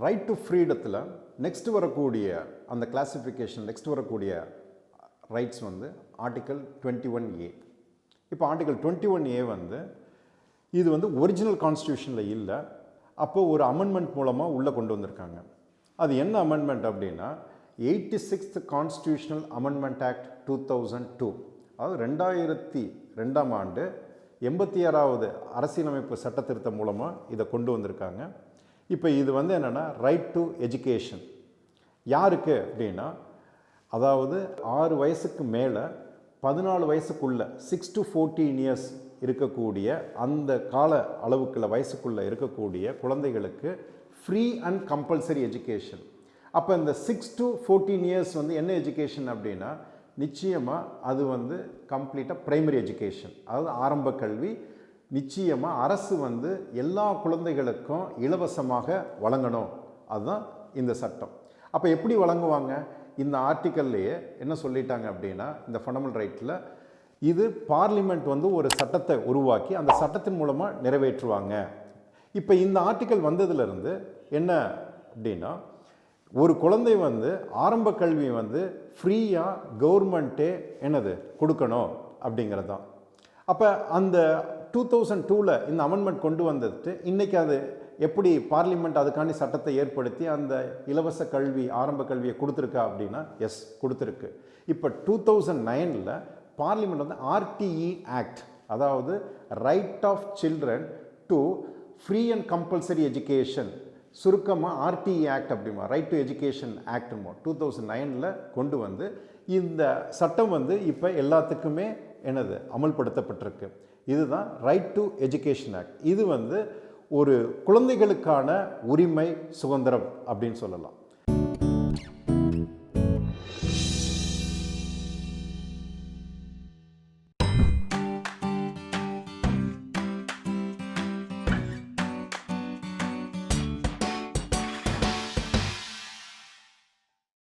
Right to ஃப்ரீடத்தில் next வரக்கூடிய அந்த classification next வரக்கூடிய ரைட்ஸ் வந்து ஆர்டிக்கல் 21A. இப்போ ஆர்டிக்கல் 21A வந்து இது வந்து ஒரிஜினல் கான்ஸ்டியூஷனில் இல்லை. அப்போது ஒரு அமெண்ட்மெண்ட் மூலமாக உள்ளே கொண்டு வந்திருக்காங்க. அது என்ன அமெண்ட்மெண்ட் அப்படின்னா 86th கான்ஸ்டியூஷனல் அமெண்ட்மெண்ட் ஆக்ட் 2002. அதாவது 2002ஆம் ஆண்டு 86வது அரசியலமைப்பு சட்டத்திருத்தம் மூலமாக இதை கொண்டு வந்திருக்காங்க. இப்போ இது வந்து என்னென்னா ரைட் டு எஜுகேஷன் யாருக்கு அப்படின்னா, அதாவது 6 வயசுக்கு மேலே 14 வயசுக்குள்ள 6 to 14 இயர்ஸ் இருக்கக்கூடிய அந்த கால அளவுக்குள்ள வயசுக்குள்ளே இருக்கக்கூடிய குழந்தைகளுக்கு ஃப்ரீ அண்ட் கம்பல்சரி எஜுகேஷன். அப்போ இந்த 6 to 14 இயர்ஸ் வந்து என்ன எஜுகேஷன் அப்படின்னா, நிச்சயமாக அது வந்து கம்ப்ளீட்டாக ப்ரைமரி எஜுகேஷன், அதாவது ஆரம்ப கல்வி. நிச்சயமாக அரசு வந்து எல்லா குழந்தைகளுக்கும் இலவசமாக வழங்கணும். அதுதான் இந்த சட்டம். அப்போ எப்படி வழங்குவாங்க? இந்த ஆர்டிக்கல்லையே என்ன சொல்லிட்டாங்க அப்படின்னா, இந்த ஃபண்டமெண்டல் ரைட்டில் இது பார்லிமெண்ட் வந்து ஒரு சட்டத்தை உருவாக்கி அந்த சட்டத்தின் மூலமாக நிறைவேற்றுவாங்க. இப்போ இந்த ஆர்டிக்கல் வந்ததுலேருந்து என்ன அப்படின்னா, ஒரு குழந்தை வந்து ஆரம்ப கல்வி வந்து ஃப்ரீயாக கவர்மெண்ட்டே என்னது கொடுக்கணும் அப்படிங்கிறது தான். அப்போ அந்த 2002ல் இந்த அமெண்ட்மெண்ட் கொண்டு வந்துட்டு இன்றைக்கி அது எப்படி பார்லிமெண்ட் அதுக்காண்டி சட்டத்தை ஏற்படுத்தி அந்த இலவச கல்வி ஆரம்ப கல்வியை கொடுத்துருக்கா அப்படின்னா, எஸ் கொடுத்துருக்கு. இப்போ 2009ல் பார்லிமெண்ட் வந்து RTE ஆக்ட், அதாவது right of children to free and compulsory education, சுருக்கமாக RTE ஆக்ட் அப்படிமா, ரைட் டு எஜுகேஷன் ஆக்ட்மோ 2009ல் கொண்டு வந்து இந்த சட்டம் வந்து இப்போ எல்லாத்துக்குமே என்னது அமல்படுத்தப்பட்டிருக்கு. இதுதான் ரைட் டு எஜுகேஷன் ஆக்ட். இது வந்து ஒரு குழந்தைகளுக்கான உரிமை சுதந்திரம் அப்படின்னு சொல்லலாம்.